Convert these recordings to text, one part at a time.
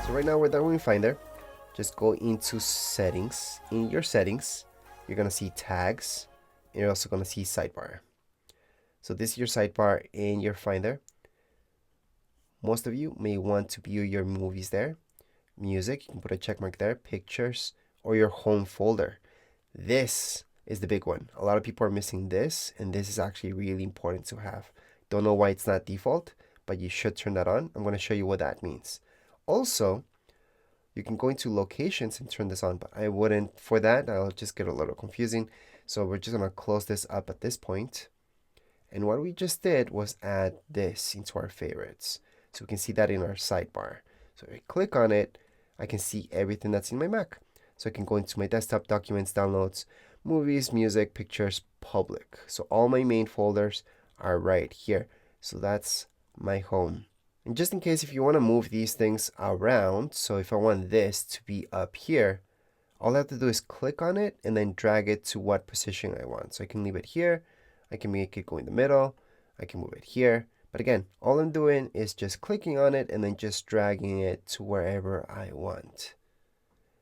So right now we're done with Finder. Just go into settings. In your settings, you're gonna see tags, and you're also gonna see sidebar. So this is your sidebar in your Finder. Most of you may want to view your movies there. Music, you can put a check mark there. Pictures, or your home folder. This is the big one. A lot of people are missing this, and this is actually really important to have. Don't know why it's not default, but you should turn that on. I'm going to show you what that means. Also, you can go into locations and turn this on, but I wouldn't. For that, I'll just get a little confusing. So we're just going to close this up at this point. And what we just did was add this into our favorites. So we can see that in our sidebar. So if I click on it, I can see everything that's in my Mac. So I can go into my desktop, documents, downloads, movies, music, pictures, public. So all my main folders are right here. So that's my home. And just in case if you want to move these things around, so if I want this to be up here, all I have to do is click on it and then drag it to what position I want. So I can leave it here. I can make it go in the middle. I can move it here. But again, all I'm doing is just clicking on it and then just dragging it to wherever I want.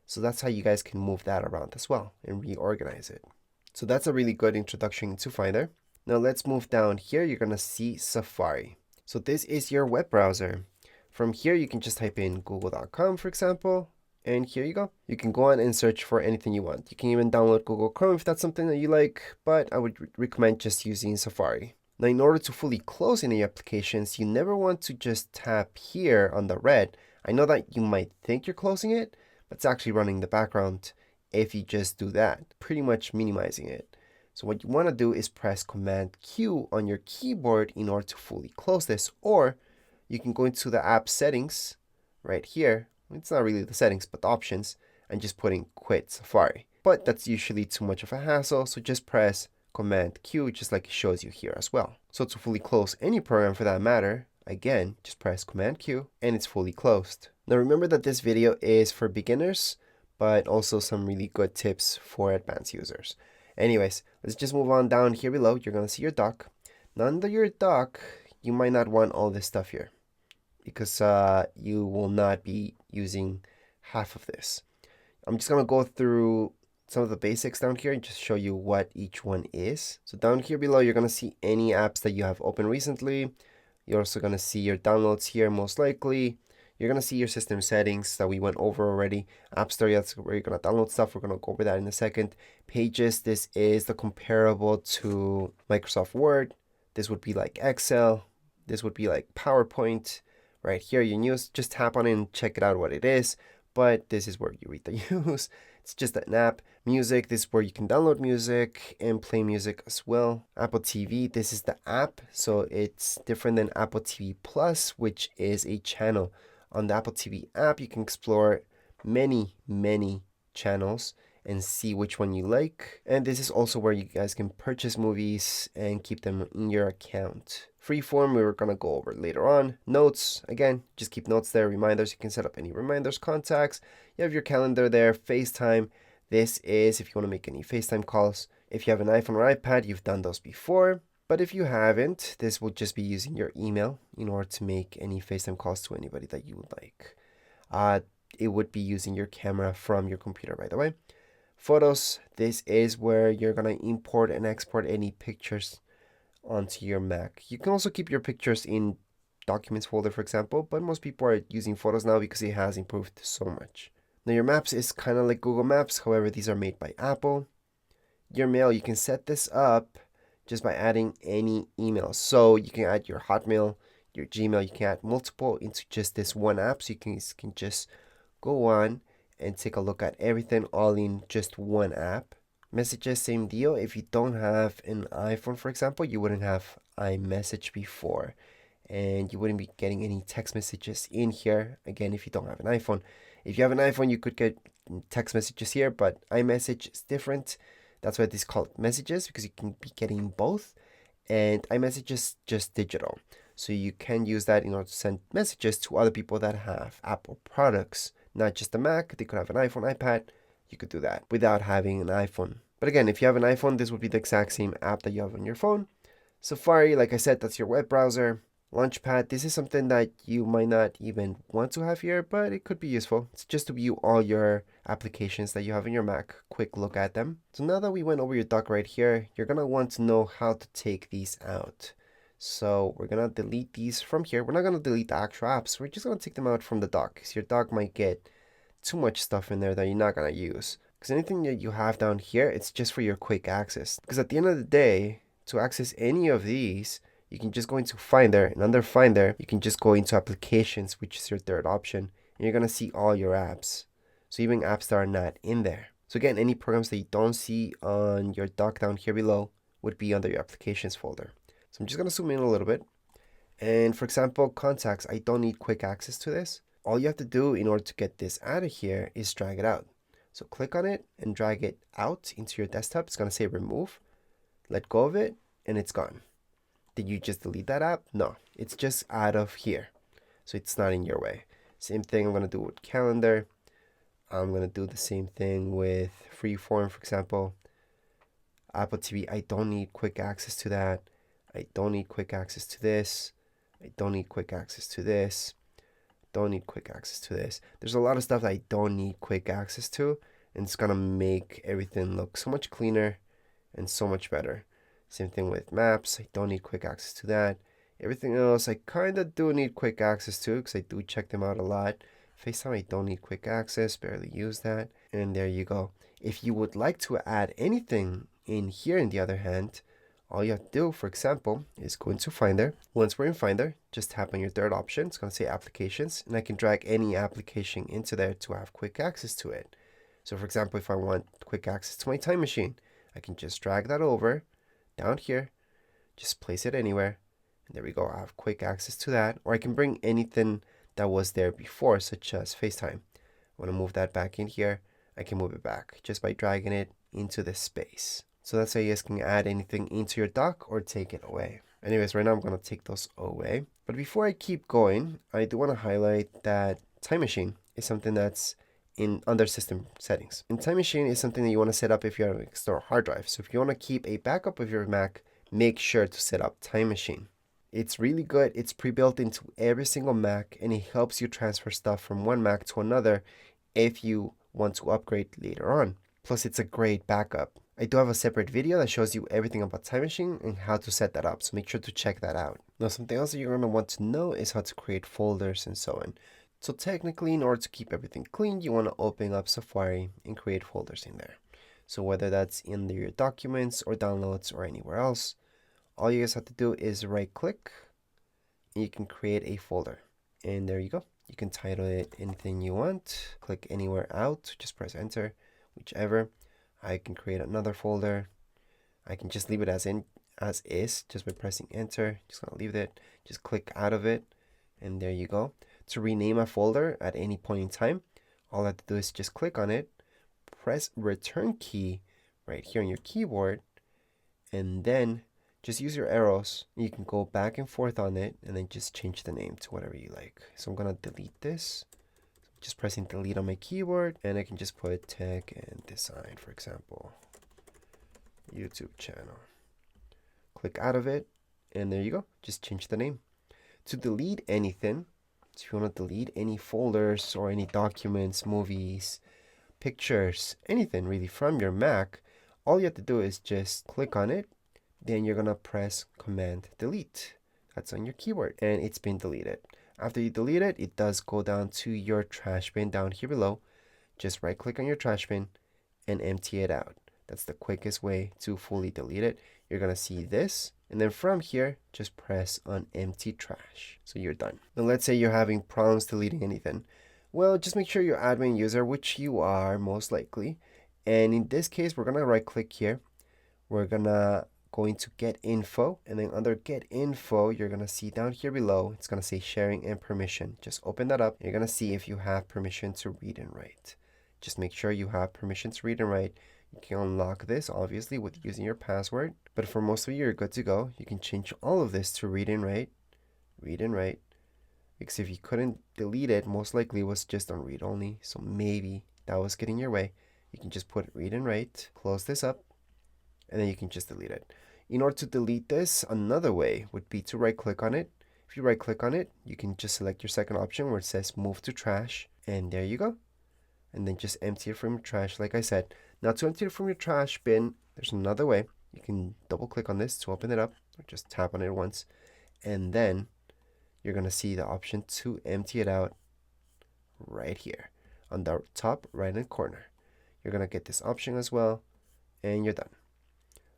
So that's how you guys can move that around as well and reorganize it. So that's a really good introduction to Finder. Now let's move down here. You're going to see Safari. So this is your web browser. From here, you can just type in google.com, for example. And here you go. You can go on and search for anything you want. You can even download Google Chrome if that's something that you like, but I would recommend just using Safari. Now, in order to fully close any applications, you never want to just tap here on the red. I know that you might think you're closing it, but it's actually running the background if you just do that, pretty much minimizing it. So what you want to do is press Command Q on your keyboard in order to fully close this, or you can go into the app settings right here. It's not really the settings, but the options, and just put in Quit Safari. But that's usually too much of a hassle, so just press Command Q, just like it shows you here as well. So to fully close any program for that matter, again, just press Command Q and it's fully closed. Now remember that this video is for beginners, but also some really good tips for advanced users. Anyways, let's just move on down here below. You're going to see your dock. Now under your dock, you might not want all this stuff here because you will not be using half of this. I'm just going to go through some of the basics down here and just show you what each one is. So down here below, you're going to see any apps that you have opened recently. You're also going to see your downloads here, most likely. You're going to see your system settings that we went over already. App Store, that's where you're going to download stuff. We're going to go over that in a second. Pages, this is the comparable to Microsoft Word. This would be like Excel. This would be like PowerPoint. Right here, you use, just tap on it and check it out what it is. But this is where you read the news. It's just an app. Music, this is where you can download music and play music as well. Apple TV, this is the app. So it's different than Apple TV Plus, which is a channel. On the Apple TV app, you can explore many channels and see which one you like. And this is also where you guys can purchase movies and keep them in your account. Freeform, we were going to go over later on. Notes, again, just keep notes there. Reminders, you can set up any reminders. Contacts, you have your calendar there. FaceTime, this is if you want to make any FaceTime calls. If you have an iPhone or iPad, you've done those before. But if you haven't, this will just be using your email in order to make any FaceTime calls to anybody that you would like. It would be using your camera from your computer, by the way. Photos, this is where you're going to import and export any pictures onto your Mac. You can also keep your pictures in documents folder, for example, but most people are using photos now because it has improved so much. Now your maps is kind of like Google Maps, however, these are made by Apple. Your mail, you can set this up just by adding any email. So you can add your Hotmail, your Gmail, you can add multiple into just this one app. So you can just go on and take a look at everything all in just one app. Messages, same deal. If you don't have an iPhone, for example, you wouldn't have iMessage before. And you wouldn't be getting any text messages in here. Again, if you don't have an iPhone. If you have an iPhone, you could get text messages here, but iMessage is different. That's why it is called messages, because you can be getting both. And iMessage is just digital. So you can use that in order to send messages to other people that have Apple products. Not just a Mac, they could have an iPhone, iPad. You could do that without having an iPhone. But again, if you have an iPhone, this would be the exact same app that you have on your phone. Safari, like I said, that's your web browser. Launchpad, this is something that you might not even want to have here, but it could be useful. It's just to view all your applications that you have in your Mac. Quick look at them. So now that we went over your dock right here, you're going to want to know how to take these out. So we're going to delete these from here. We're not going to delete the actual apps. We're just going to take them out from the dock, because your dock might get too much stuff in there that you're not going to use. Because anything that you have down here, it's just for your quick access. Because at the end of the day, to access any of these, you can just go into Finder, and under Finder, you can just go into Applications, which is your third option, and you're going to see all your apps. So even apps that are not in there. So again, any programs that you don't see on your dock down here below would be under your Applications folder. So I'm just going to zoom in a little bit. And for example, Contacts, I don't need quick access to this. All you have to do in order to get this out of here is drag it out. So click on it and drag it out into your desktop. It's going to say remove. Let go of it, and it's gone. Did you just delete that app? No, it's just out of here. So it's not in your way. Same thing I'm going to do with Calendar. I'm going to do the same thing with Freeform, for example. Apple TV, I don't need quick access to that. I don't need quick access to this. I don't need quick access to this. Don't need quick access to this. There's a lot of stuff that I don't need quick access to, and it's going to make everything look so much cleaner and so much better. Same thing with Maps. I don't need quick access to that. Everything else I kind of do need quick access to, because I do check them out a lot. FaceTime, I don't need quick access, barely use that. And there you go. If you would like to add anything in here, on the other hand, all you have to do, for example, is go into Finder. Once we're in Finder, just tap on your third option. It's going to say Applications, and I can drag any application into there to have quick access to it. So for example, if I want quick access to my time machine, I can just drag that over down here, just place it anywhere, and there we go. I have quick access to that. Or I can bring anything that was there before, such as FaceTime. I want to move that back in here. I can move it back just by dragging it into this space. So that's how you guys can add anything into your dock or take it away. Anyways, right now I'm going to take those away. But before I keep going, I do want to highlight that Time Machine is something that's in under system settings. And Time Machine is something that you want to set up if you have an external hard drive. So if you want to keep a backup of your Mac, make sure to set up Time Machine. It's really good. It's pre-built into every single Mac, and it helps you transfer stuff from one Mac to another if you want to upgrade later on. Plus, it's a great backup. I do have a separate video that shows you everything about Time Machine and how to set that up, so make sure to check that out. Now, something else that you're going to want to know is how to create folders and so on. So technically, in order to keep everything clean, you want to open up Safari and create folders in there. So whether that's in your documents or downloads or anywhere else, all you guys have to do is right click and you can create a folder. And there you go. You can title it anything you want. Click anywhere out, just press enter, whichever. I can create another folder. I can just leave it as is, just by pressing enter. Just gonna leave it. Just click out of it, and there you go. To rename a folder at any point in time, all I have to do is just click on it, press return key right here on your keyboard, and then just use your arrows. You can go back and forth on it, and then just change the name to whatever you like. So I'm gonna delete this. Just pressing delete on my keyboard, and I can just put tech and design, for example, YouTube channel. Click out of it, and there you go. Just change the name. To delete anything, so if you want to delete any folders or any documents, movies, pictures, anything really from your Mac, all you have to do is just click on it. Then you're gonna press Command Delete. That's on your keyboard, and it's been deleted. After you delete it, it does go down to your trash bin down here below. Just right click on your trash bin and empty it out. That's the quickest way to fully delete it. You're gonna see this, and then from here, just press on empty trash. So you're done. Now let's say you're having problems deleting anything. Well, just make sure you're admin user, which you are most likely. And in this case, we're gonna right click here. We're gonna go into get info, and then under get info, you're gonna see down here below, it's gonna say sharing and permission. Just open that up. You're gonna see if you have permission to read and write. Just make sure you have permission to read and write. You can unlock this obviously with using your password, but for most of you, you're good to go. You can change all of this to read and write, because if you couldn't delete it, most likely it was just on read only. So maybe that was getting your way. You can just put read and write, close this up, and then you can just delete it. In order to delete this, another way would be to right click on it. If If you right click on it, you can just select your second option where it says move to trash, and there you go. And then just empty it from your trash. Like I said, now to empty it from your trash bin, there's another way. You can double click on this to open it up, or just tap on it once, and then you're gonna see the option to empty it out right here on the top right hand corner. You're gonna get this option as well, and you're done.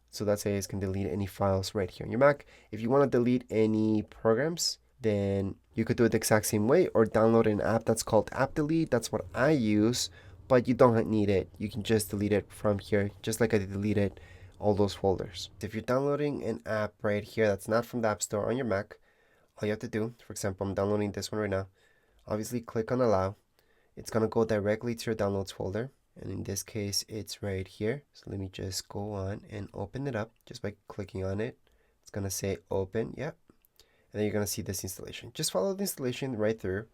So that's how you can delete any files right here on your Mac. If you want to delete any programs, then you could do it the exact same way, or download an app that's called App Delete. That's what I use, but you don't need it. You can just delete it from here, just like I deleted all those folders. If you're downloading an app right here that's not from the App Store on your Mac, all you have to do, for example, I'm downloading this one right now, obviously click on Allow. It's going to go directly to your downloads folder. And in this case, it's right here. So let me just go on and open it up just by clicking on it. It's going to say open. Yep. And then you're going to see this installation. Just follow the installation right through,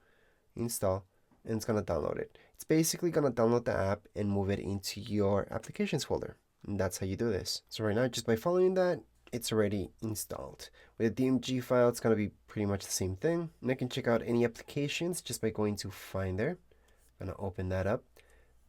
install, and it's going to download it. It's basically going to download the app and move it into your applications folder. And that's how you do this. So right now, just by following that, it's already installed. With a DMG file, it's going to be pretty much the same thing. And I can check out any applications just by going to Finder. I'm going to open that up.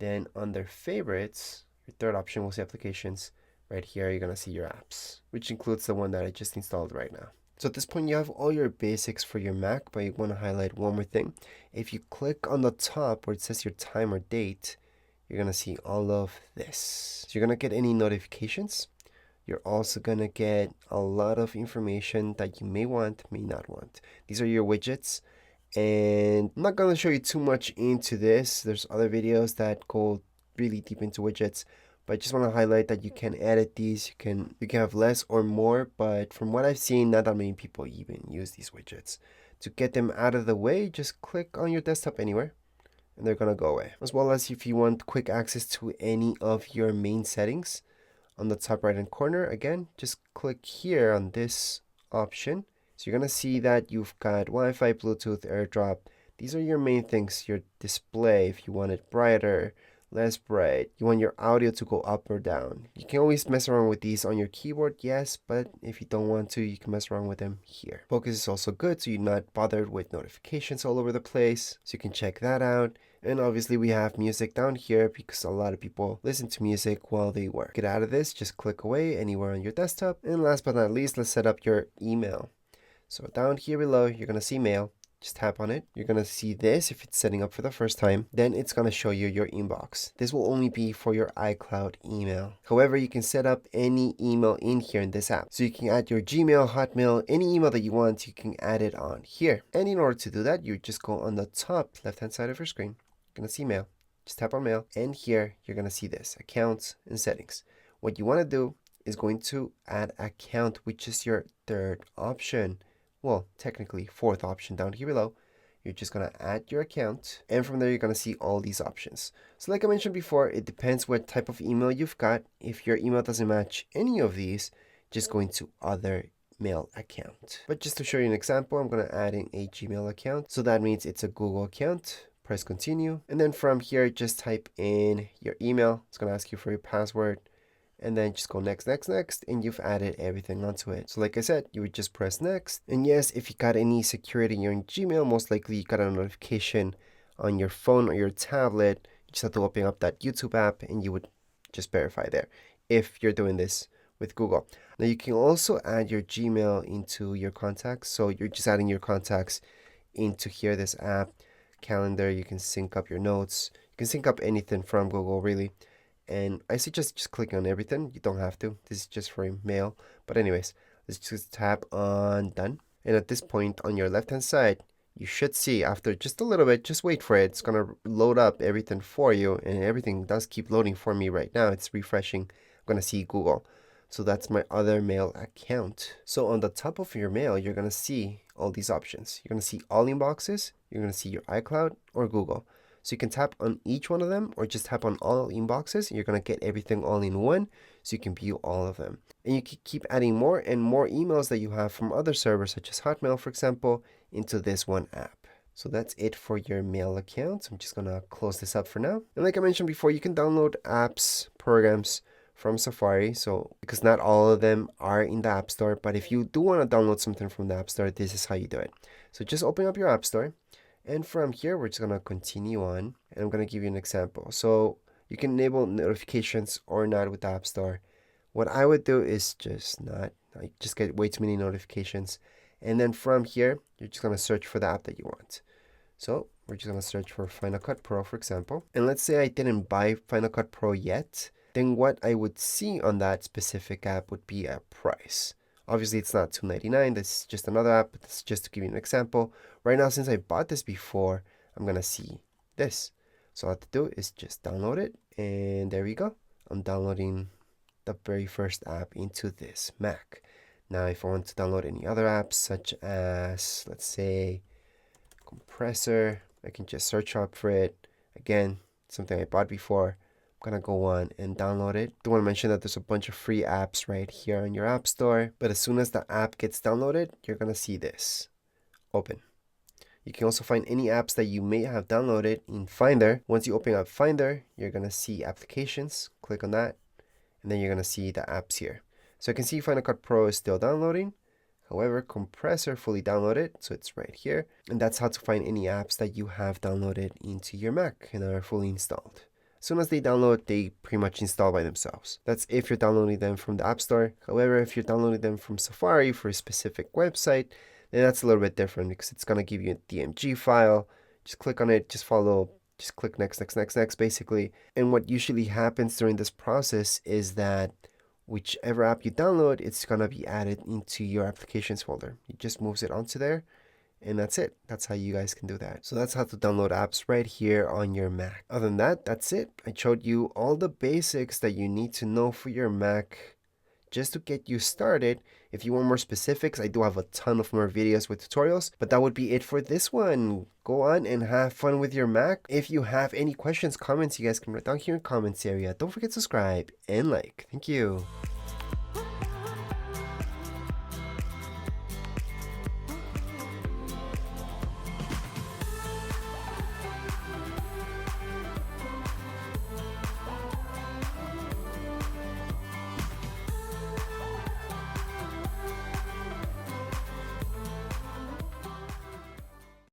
Then under favorites, your third option will say applications. Right here, you're going to see your apps, which includes the one that I just installed right now. So at this point, you have all your basics for your Mac, but you want to highlight one more thing. If you click on the top where it says your time or date, you're going to see all of this. So you're going to get any notifications. You're also going to get a lot of information that you may want, may not want. These are your widgets. And I'm not going to show you too much into this. There's other videos that go really deep into widgets, but I just want to highlight that you can edit these. You can have less or more, but from what I've seen, not that many people even use these widgets. To get them out of the way, just click on your desktop anywhere, and they're going to go away. As well as if you want quick access to any of your main settings, on the top right hand corner, again, just click here on this option. So you're going to see that you've got Wi-Fi, Bluetooth, AirDrop. These are your main things. Your display, if you want it brighter, less bright. You want your audio to go up or down. You can always mess around with these on your keyboard, yes, but if you don't want to, you can mess around with them here. Focus is also good, so you're not bothered with notifications all over the place. So you can check that out. And obviously we have music down here because a lot of people listen to music while they work. Get out of this, just click away anywhere on your desktop. And last but not least, let's set up your email. So down here below, you're going to see mail. Just tap on it. You're going to see this if it's setting up for the first time. Then it's going to show you your inbox. This will only be for your iCloud email. However, you can set up any email in here in this app. So you can add your Gmail, Hotmail, any email that you want, you can add it on here. And in order to do that, you just go on the top left-hand side of your screen. You're going to see mail. Just tap on mail. And here, you're going to see this, accounts and settings. What you want to do is going to add account, which is your third option. Well, technically fourth option down here below. You're just going to add your account, and from there you're going to see all these options. So like I mentioned before, it depends what type of email you've got. If your email doesn't match any of these, just go into other mail account. But just to show you an example, I'm going to add in a Gmail account. So that means it's a Google account. Press continue, and then from here just type in your email. It's going to ask you for your password. And then just go next, next, next, and you've added everything onto it. So like I said, you would just press next. And yes, if you got any security in your Gmail, most likely you got a notification on your phone or your tablet. You just have to open up that YouTube app and you would just verify there if you're doing this with Google. Now you can also add your Gmail into your contacts. So you're just adding your contacts into here, this app, calendar. You can sync up your notes. You can sync up anything from Google, really. And I suggest just clicking on everything. You don't have to. This is just for mail. But anyways, let's just tap on done. And at this point on your left hand side, you should see after just a little bit, just wait for it. It's going to load up everything for you. And everything does keep loading for me right now. It's refreshing. I'm going to see Google. So that's my other mail account. So on the top of your mail, you're going to see all these options. You're going to see all inboxes. You're going to see your iCloud or Google. So you can tap on each one of them or just tap on all inboxes. You're going to get everything all in one so you can view all of them. And you can keep adding more and more emails that you have from other servers such as Hotmail, for example, into this one app. So that's it for your mail account. I'm just going to close this up for now. And like I mentioned before, you can download apps, programs from Safari. So because not all of them are in the App Store, but if you do want to download something from the App Store, this is how you do it. So just open up your App Store, and from here we're just gonna continue on, and I'm gonna give you an example. So you can enable notifications or not with the App Store. What I would do is just not, I just get way too many notifications. And then from here, you're just gonna search for the app that you want. So we're just gonna search for Final Cut Pro, for example. And let's say I didn't buy Final Cut Pro yet, then what I would see on that specific app would be a price. Obviously, it's not $2.99. This is just another app. This is just to give you an example. Right now, since I bought this before, I'm gonna see this. So all I have to do is just download it, and there we go. I'm downloading the very first app into this Mac. Now, if I want to download any other apps, such as, let's say, compressor, I can just search up for it. Again, something I bought before. I'm gonna go on and download it. Do want to mention that there's a bunch of free apps right here on your App Store, but as soon as the app gets downloaded, you're gonna see this. Open. You can also find any apps that you may have downloaded in Finder. Once you open up Finder, you're gonna see applications. Click on that, and then you're gonna see the apps here. So I can see Final Cut Pro is still downloading. However, compressor fully downloaded, so it's right here. And that's how to find any apps that you have downloaded into your Mac and are fully installed. As soon as they download, they pretty much install by themselves. That's if you're downloading them from the App Store. However, if you're downloading them from Safari for a specific website, then that's a little bit different because it's gonna give you a DMG file. Just click on it, just follow, just click next, next, next, next, basically. And what usually happens during this process is that whichever app you download, it's gonna be added into your applications folder. It just moves it onto there, and that's it. That's how you guys can do that. So that's how to download apps right here on your Mac. Other than that, that's it. I showed you all the basics that you need to know for your Mac just to get you started. If you want more specifics, I do have a ton of more videos with tutorials, but that would be it for this one. Go on and have fun with your Mac. If you have any questions, comments, you guys can write down here in the comments area. Don't forget to subscribe and like. Thank you.